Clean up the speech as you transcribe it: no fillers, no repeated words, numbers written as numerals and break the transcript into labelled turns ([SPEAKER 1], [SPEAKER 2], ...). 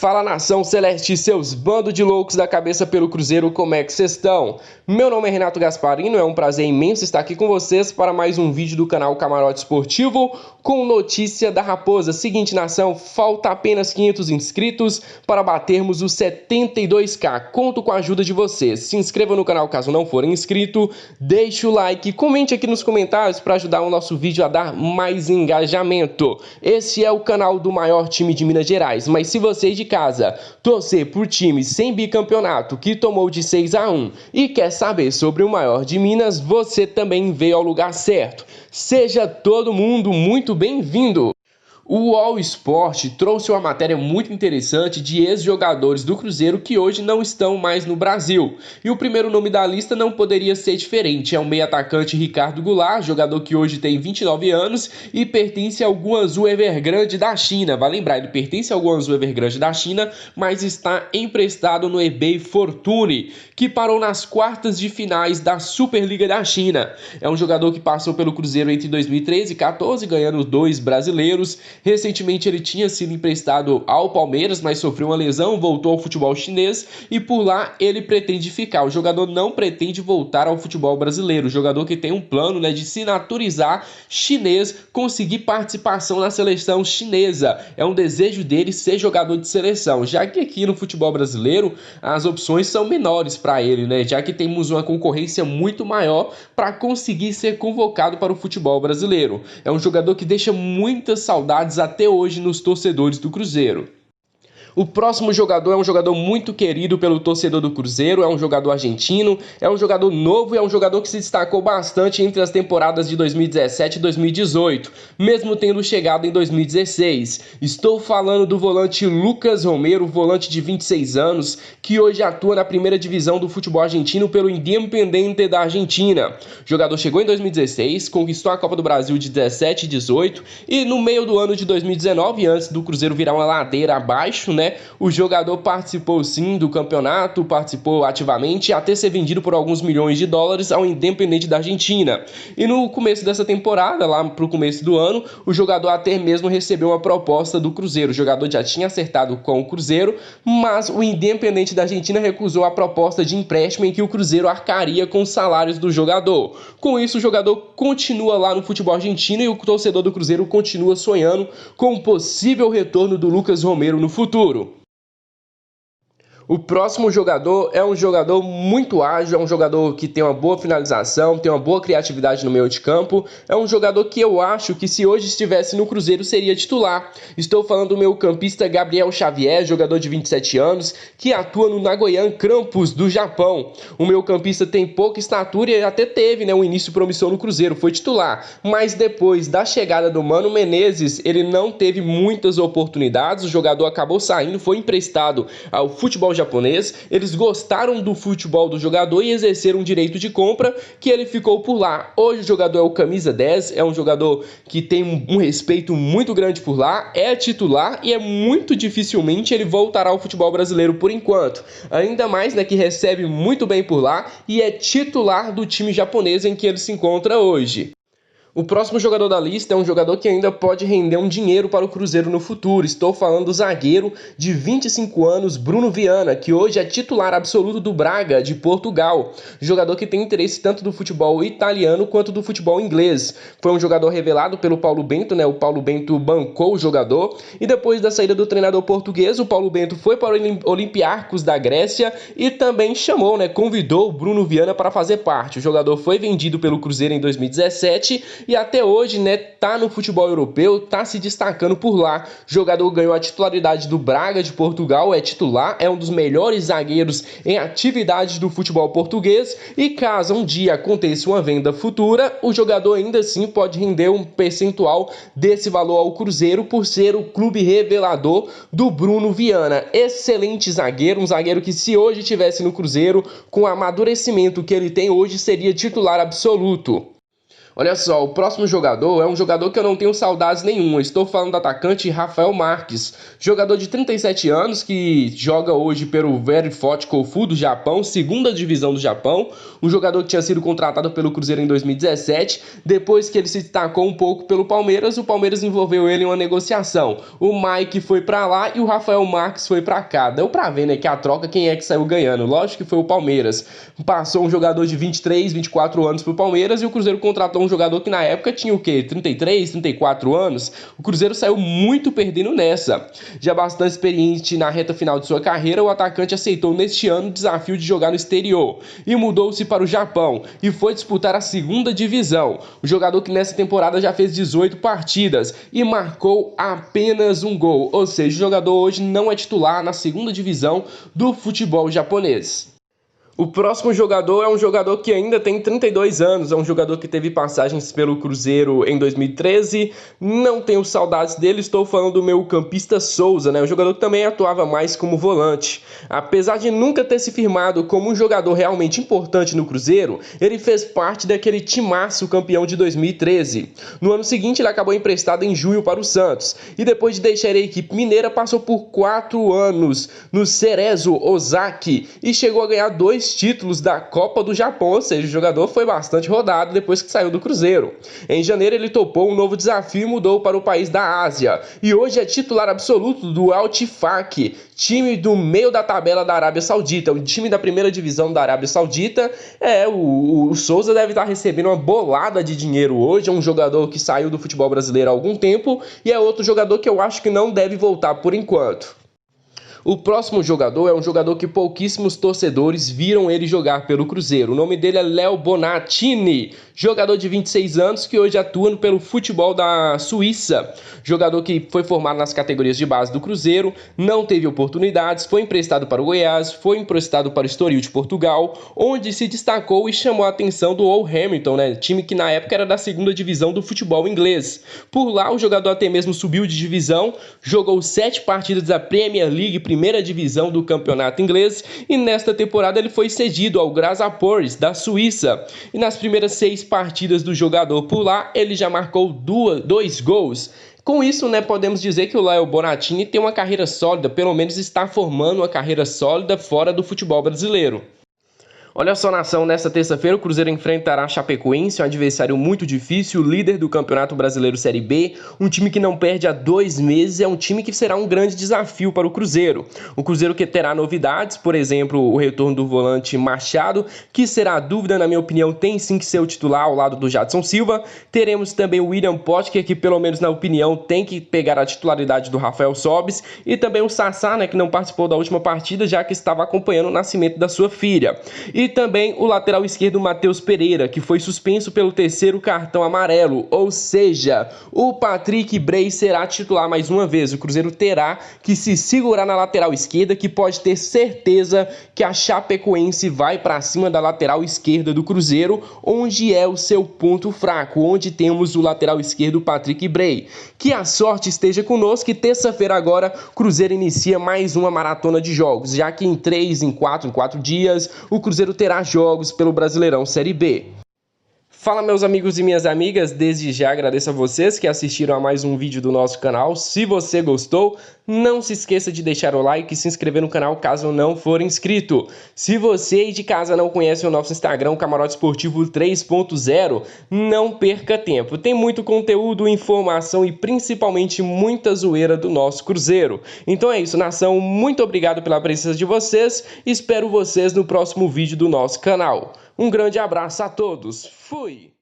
[SPEAKER 1] Fala nação celeste, seus bandos de loucos da cabeça pelo Cruzeiro, como é que vocês estão? Meu nome é Renato Gasparino, é um prazer imenso estar aqui com vocês para mais um vídeo do canal Camarote Esportivo com notícia da Raposa. Seguinte nação, falta apenas 500 inscritos para batermos os 72k, conto com a ajuda de vocês. Se inscreva no canal caso não forem inscrito, deixe o like, comente aqui nos comentários para ajudar o nosso vídeo a dar mais engajamento. Esse é o canal do maior time de Minas Gerais, mas se você de casa torcer por time sem bicampeonato que tomou de 6-1 e quer saber sobre o maior de Minas, você também veio ao lugar certo. Seja todo mundo muito bem-vindo! O All Sport trouxe uma matéria muito interessante de ex-jogadores do Cruzeiro que hoje não estão mais no Brasil. E o primeiro nome da lista não poderia ser diferente. É o meio-atacante Ricardo Goulart, jogador que hoje tem 29 anos e pertence ao Guangzhou Evergrande da China. Vai lembrar, ele pertence ao Guangzhou Evergrande da China, mas está emprestado no Hebei Fortune, que parou nas quartas de finais da Superliga da China. É um jogador que passou pelo Cruzeiro entre 2013 e 2014, ganhando 2 brasileiros. Recentemente ele tinha sido emprestado ao Palmeiras, mas sofreu uma lesão, voltou ao futebol chinês e por lá ele pretende ficar. O jogador não pretende voltar ao futebol brasileiro. O jogador que tem um plano, de se naturalizar chinês, conseguir participação na seleção chinesa. É um desejo dele ser jogador de seleção, já que aqui no futebol brasileiro as opções são menores para ele, já que temos uma concorrência muito maior para conseguir ser convocado para o futebol brasileiro. É um jogador que deixa muitas saudades até hoje nos torcedores do Cruzeiro. O próximo jogador é um jogador muito querido pelo torcedor do Cruzeiro, é um jogador argentino, é um jogador novo e é um jogador que se destacou bastante entre as temporadas de 2017 e 2018, mesmo tendo chegado em 2016. Estou falando do volante Lucas Romero, volante de 26 anos, que hoje atua na primeira divisão do futebol argentino pelo Independiente da Argentina. O jogador chegou em 2016, conquistou a Copa do Brasil de 17 e 18 e no meio do ano de 2019, antes do Cruzeiro virar uma ladeira abaixo, o jogador participou sim do campeonato, participou ativamente até ser vendido por alguns milhões de dólares ao Independiente da Argentina. E no começo dessa temporada, lá pro começo do ano, o jogador até mesmo recebeu uma proposta do Cruzeiro. O jogador já tinha acertado com o Cruzeiro, mas o Independiente da Argentina recusou a proposta de empréstimo em que o Cruzeiro arcaria com os salários do jogador. Com isso, o jogador continua lá no futebol argentino e o torcedor do Cruzeiro continua sonhando com o possível retorno do Lucas Romero no futuro. O próximo jogador é um jogador muito ágil, é um jogador que tem uma boa finalização, tem uma boa criatividade no meio de campo. É um jogador que eu acho que se hoje estivesse no Cruzeiro seria titular. Estou falando do meio-campista Gabriel Xavier, jogador de 27 anos, que atua no Nagoya Grampus do Japão. O meio-campista tem pouca estatura e até teve um início promissor no Cruzeiro, foi titular. Mas depois da chegada do Mano Menezes, ele não teve muitas oportunidades, o jogador acabou saindo, foi emprestado ao futebol japonês. Eles gostaram do futebol do jogador e exerceram um direito de compra que ele ficou por lá. Hoje o jogador é o camisa 10, é um jogador que tem um respeito muito grande por lá, é titular e muito dificilmente ele voltará ao futebol brasileiro por enquanto. Ainda mais que recebe muito bem por lá e é titular do time japonês em que ele se encontra hoje. O próximo jogador da lista é um jogador que ainda pode render um dinheiro para o Cruzeiro no futuro. Estou falando do zagueiro de 25 anos, Bruno Viana, que hoje é titular absoluto do Braga, de Portugal. Jogador que tem interesse tanto do futebol italiano quanto do futebol inglês. Foi um jogador revelado pelo Paulo Bento, O Paulo Bento bancou o jogador. E depois da saída do treinador português, o Paulo Bento foi para o Olympiacos da Grécia e também chamou, convidou o Bruno Viana para fazer parte. O jogador foi vendido pelo Cruzeiro em 2017 e até hoje, tá no futebol europeu, tá se destacando por lá. O jogador ganhou a titularidade do Braga de Portugal, é titular, é um dos melhores zagueiros em atividade do futebol português e caso um dia aconteça uma venda futura, o jogador ainda assim pode render um percentual desse valor ao Cruzeiro por ser o clube revelador do Bruno Viana. Excelente zagueiro, um zagueiro que se hoje estivesse no Cruzeiro, com o amadurecimento que ele tem hoje, seria titular absoluto. Olha só, o próximo jogador é um jogador que eu não tenho saudades nenhuma. Estou falando do atacante Rafael Marques, jogador de 37 anos que joga hoje pelo Very Forte Kofu do Japão, segunda divisão do Japão. Um jogador que tinha sido contratado pelo Cruzeiro em 2017. Depois que ele se destacou um pouco pelo Palmeiras, o Palmeiras envolveu ele em uma negociação. O Mike foi pra lá e o Rafael Marques foi pra cá. Deu pra ver, né, que a troca, quem é que saiu ganhando? Lógico que foi o Palmeiras. Passou um jogador de 23, 24 anos pro Palmeiras e o Cruzeiro contratou um jogador que na época tinha o quê? 33, 34 anos. O Cruzeiro saiu muito perdendo nessa. Já bastante experiente na reta final de sua carreira, o atacante aceitou neste ano o desafio de jogar no exterior e mudou-se para o Japão e foi disputar a segunda divisão. O jogador que nessa temporada já fez 18 partidas e marcou apenas um gol. Ou seja, o jogador hoje não é titular na segunda divisão do futebol japonês. O próximo jogador é um jogador que ainda tem 32 anos, é um jogador que teve passagens pelo Cruzeiro em 2013, não tenho saudades dele, estou falando do meu campista Souza, né? Um jogador que também atuava mais como volante. Apesar de nunca ter se firmado como um jogador realmente importante no Cruzeiro, ele fez parte daquele timaço campeão de 2013. No ano seguinte ele acabou emprestado em junho para o Santos, e depois de deixar a equipe mineira passou por 4 anos no Cerezo Osaka e chegou a ganhar 2 títulos da Copa do Japão, ou seja, o jogador foi bastante rodado depois que saiu do Cruzeiro. Em janeiro ele topou um novo desafio e mudou para o país da Ásia, e hoje é titular absoluto do Al-Tifaq, time do meio da tabela da Arábia Saudita, o time da primeira divisão da Arábia Saudita. O Souza deve estar recebendo uma bolada de dinheiro hoje, é um jogador que saiu do futebol brasileiro há algum tempo, e é outro jogador que eu acho que não deve voltar por enquanto. O próximo jogador é um jogador que pouquíssimos torcedores viram ele jogar pelo Cruzeiro. O nome dele é Léo Bonatini, jogador de 26 anos que hoje atua pelo futebol da Suíça. Jogador que foi formado nas categorias de base do Cruzeiro, não teve oportunidades, foi emprestado para o Goiás, foi emprestado para o Estoril de Portugal, onde se destacou e chamou a atenção do Wolverhampton, né? Time que na época era da segunda divisão do futebol inglês. Por lá, o jogador até mesmo subiu de divisão, jogou 7 partidas da Premier League, primeira divisão do campeonato inglês, e nesta temporada ele foi cedido ao Grasshopper da Suíça. E nas primeiras 6 partidas do jogador por lá, ele já marcou 2 gols. Com isso, né, podemos dizer que o Léo Bonatini tem uma carreira sólida, pelo menos está formando uma carreira sólida fora do futebol brasileiro. Olha só, nação, nesta terça-feira o Cruzeiro enfrentará a Chapecoense, um adversário muito difícil, líder do Campeonato Brasileiro Série B, um time que não perde há 2 meses, é um time que será um grande desafio para o Cruzeiro. O Cruzeiro que terá novidades, por exemplo, o retorno do volante Machado, que será dúvida, na minha opinião, tem sim que ser o titular ao lado do Jadson Silva. Teremos também o William Potker, que pelo menos na opinião tem que pegar a titularidade do Rafael Sobis, e também o Sassá, né, que não participou da última partida, já que estava acompanhando o nascimento da sua filha. E também o lateral esquerdo Matheus Pereira, que foi suspenso pelo 3º cartão amarelo, ou seja, o Patrick Bray será titular mais uma vez. O Cruzeiro terá que se segurar na lateral esquerda, que pode ter certeza que a Chapecoense vai para cima da lateral esquerda do Cruzeiro, onde é o seu ponto fraco, onde temos o lateral esquerdo Patrick Bray. Que a sorte esteja conosco, e terça-feira agora o Cruzeiro inicia mais uma maratona de jogos, já que em 4 dias o Cruzeiro terá jogos pelo Brasileirão Série B. Fala, meus amigos e minhas amigas, desde já agradeço a vocês que assistiram a mais um vídeo do nosso canal. Se você gostou, não se esqueça de deixar o like e se inscrever no canal caso não for inscrito. Se você aí de casa não conhece o nosso Instagram, Camarote Esportivo 3.0, não perca tempo. Tem muito conteúdo, informação e principalmente muita zoeira do nosso Cruzeiro. Então é isso, nação, muito obrigado pela presença de vocês, espero vocês no próximo vídeo do nosso canal. Um grande abraço a todos. Fui!